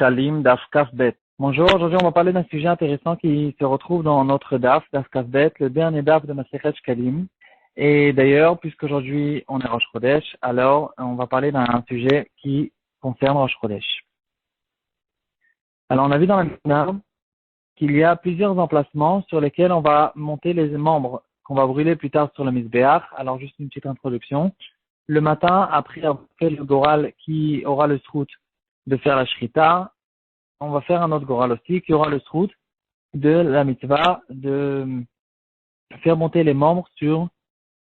Shkalim, Daf Kaf Bet. Bonjour, aujourd'hui on va parler d'un sujet intéressant qui se retrouve dans notre Daf Kaf Bet, le dernier Daf de Masechet Shkalim. Et d'ailleurs, puisqu'aujourd'hui on est Rosh Chodesh, alors on va parler d'un sujet qui concerne Rosh Chodesh. Alors on a vu dans la Mishnah qu'il y a plusieurs emplacements sur lesquels on va monter les membres qu'on va brûler plus tard sur le Mizbeach. Alors juste une petite introduction. Le matin, après avoir fait le Goral qui aura le srout de faire la Shrita, on va faire un autre Goral aussi qui aura le srout de la mitzvah de faire monter les membres sur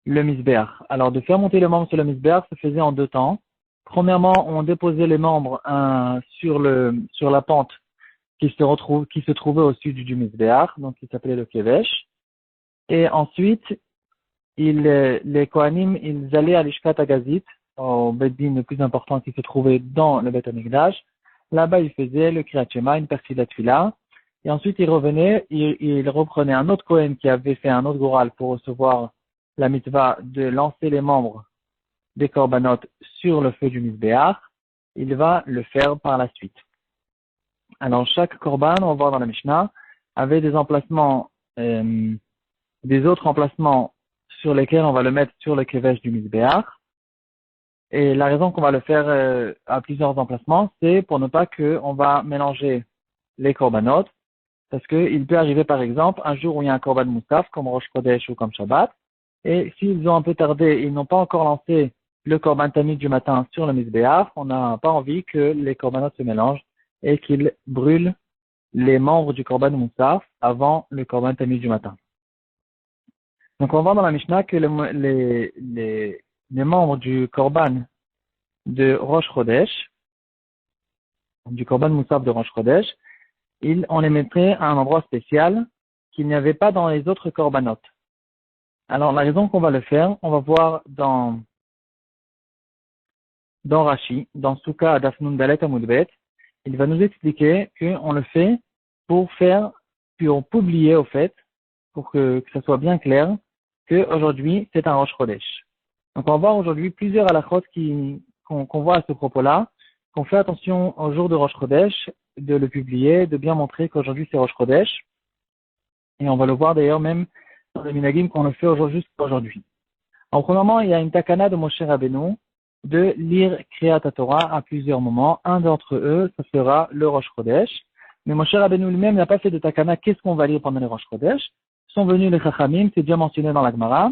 le Mizbeach. Alors de faire monter les membres sur le Mizbeach se faisait en deux temps. Premièrement, on déposait les membres sur la pente qui se trouvait au sud du Mizbeach, donc qui s'appelait le Kevesh. Et ensuite, les Kohanim, ils allaient à l'Ishkat Agazit, au Beit Din le plus important qui se trouvait dans le Beit Hamikdash. Là-bas, ils faisaient le Kriyat Shema, une partie de la Tfila. Et ensuite, ils revenaient, ils reprenaient un autre Kohen qui avait fait un autre Goral pour recevoir la mitzvah de lancer les membres des Korbanot sur le feu du Mizbeach. Il va le faire par la suite. Alors, chaque Korban, on va voir dans la Mishnah, avait des emplacements, des autres emplacements sur lesquels on va le mettre sur le Kevesh du Mizbeach. Et la raison qu'on va le faire à plusieurs emplacements, c'est pour ne pas qu'on va mélanger les Korbanot, parce qu'il peut arriver par exemple un jour où il y a un Korban Moussaf, comme Rosh Chodesh ou comme Shabbat, et s'ils ont un peu tardé, ils n'ont pas encore lancé le Korban Tamid du matin sur le Mizbeach, on n'a pas envie que les Korbanot se mélangent et qu'ils brûlent les membres du Korban Moussaf avant le Korban Tamid du matin. Donc on voit dans la Mishnah que les membres du Korban de Rosh Chodesh, du Korban Moussaf de Rosh Chodesh, on les mettrait à un endroit spécial qu'il n'y avait pas dans les autres Korbanot. Alors la raison qu'on va le faire, on va voir dans Rashi, dans Souka Daf Nun Dalet Amud Bet, il va nous expliquer qu'on le fait pour publier au fait, pour que ça soit bien clair, qu'aujourd'hui c'est un Rosh Chodesh. Donc on va voir aujourd'hui plusieurs halachot qu'on voit à ce propos-là, qu'on fait attention au jour de Rosh Chodesh, de le publier, de bien montrer qu'aujourd'hui c'est Rosh Chodesh. Et on va le voir d'ailleurs même dans le minagim qu'on le fait jusqu'à aujourd'hui. Alors premièrement, il y a une takana de Moshe Rabbeinu de lire Kriyat Torah à plusieurs moments. Un d'entre eux, ça sera le Rosh Chodesh. Mais Moshe Rabbeinu lui-même n'a pas fait de takana, qu'est-ce qu'on va lire pendant le Rosh Chodesh. Sont venus les Chachamim, c'est déjà mentionné dans la Gemara,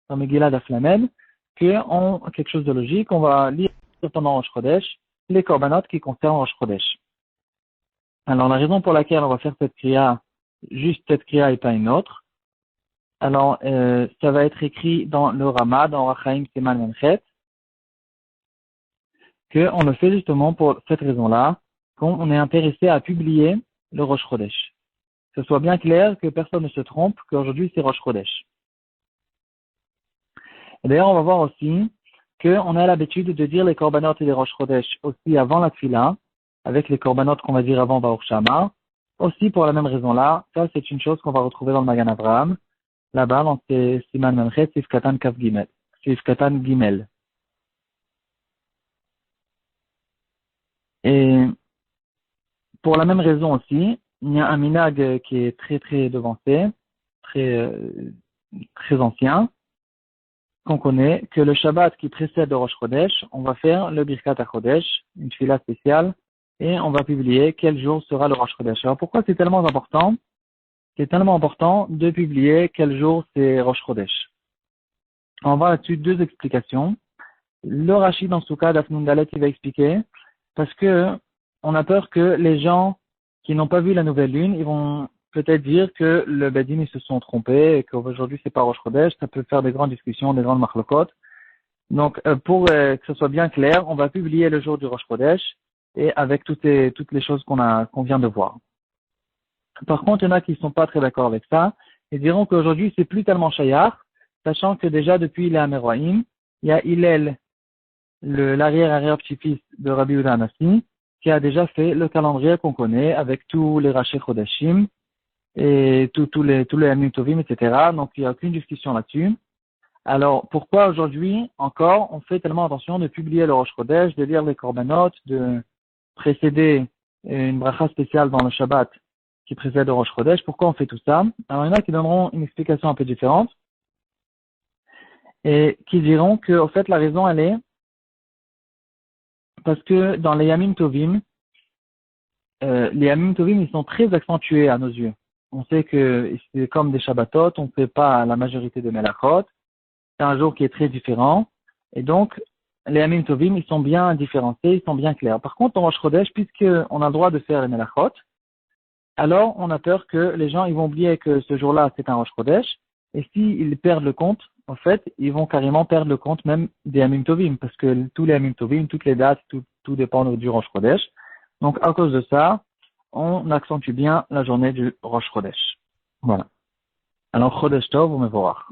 dans Megillah Daf Lamed, quelque chose de logique, on va lire pendant Rosh Chodesh les Korbanot qui concernent Rosh Chodesh. Alors la raison pour laquelle on va faire cette kriya, juste cette kriya et pas une autre, alors ça va être écrit dans le Rama, dans Rachaim Siman Menchet, qu'on le fait justement pour cette raison-là, qu'on est intéressé à publier le Rosh Chodesh. Que ce soit bien clair, que personne ne se trompe, qu'aujourd'hui c'est Rosh Chodesh. Et d'ailleurs, on va voir aussi qu'on a l'habitude de dire les Korbanot et les Rosh Chodesh aussi avant la Tfila, avec les Korbanot qu'on va dire avant Baruch Shama, aussi pour la même raison-là. Ça, c'est une chose qu'on va retrouver dans le Magan Avraham, là-bas, dans ces Siman Memchet, Sif Katan Kaf Gimel, Sif Katan Gimel. Et pour la même raison aussi, il y a un minag qui est très très devancé, très ancien, qu'on connaît, que le Shabbat qui précède le Rosh Chodesh, on va faire le Birkat HaChodesh, une fila spéciale, et on va publier quel jour sera le Rosh Chodesh. Alors pourquoi c'est tellement important? C'est tellement important de publier quel jour c'est Rosh Chodesh. On va voir là-dessus deux explications. Le Rashi dans Souka Daf Nun Dalet, il va expliquer, parce que on a peur que les gens qui n'ont pas vu la nouvelle lune, ils vont peut-être dire que le Bedin, ils se sont trompés et qu'aujourd'hui c'est pas Rosh Chodesh, ça peut faire des grandes discussions, des grandes machlokot. Donc, pour que ce soit bien clair, on va publier le jour du Rosh Chodesh et avec toutes les choses qu'on vient de voir. Par contre, il y en a qui ne sont pas très d'accord avec ça et diront qu'aujourd'hui c'est plus tellement shayar, sachant que déjà depuis les Améroïm, il y a Hillel, l'arrière-petit-fils de Rabbi Yehuda Hanassi, qui a déjà fait le calendrier qu'on connaît avec tous les Rashi Chodashim et tous les Yamim Tovim, etc. Donc, il n'y a aucune discussion là-dessus. Alors, pourquoi aujourd'hui, encore, on fait tellement attention de publier le Rosh Chodesh, de lire les Korbanot, de précéder une bracha spéciale dans le Shabbat qui précède le Rosh Chodesh. Pourquoi on fait tout ça? Alors, il y en a qui donneront une explication un peu différente et qui diront que, au fait, la raison, elle est parce que dans les Yamim Tovim, ils sont très accentués à nos yeux. On sait que c'est comme des Shabbatot, on ne fait pas la majorité de Melachot. C'est un jour qui est très différent. Et donc, les Yamim Tovim, ils sont bien différenciés, ils sont bien clairs. Par contre, en Rosh Chodesh, puisqu'on a le droit de faire les Melachot, alors on a peur que les gens ils vont oublier que ce jour-là, c'est un Rosh Chodesh. Et s'ils perdent le compte, en fait, ils vont carrément perdre le compte même des Yamim Tovim, parce que tous les Yamim Tovim, toutes les dates, tout dépend du Rosh Chodesh. Donc, à cause de ça, on accentue bien la journée du Rosh Chodesh. Voilà. Alors, Chodesh Tov ou Mevorach.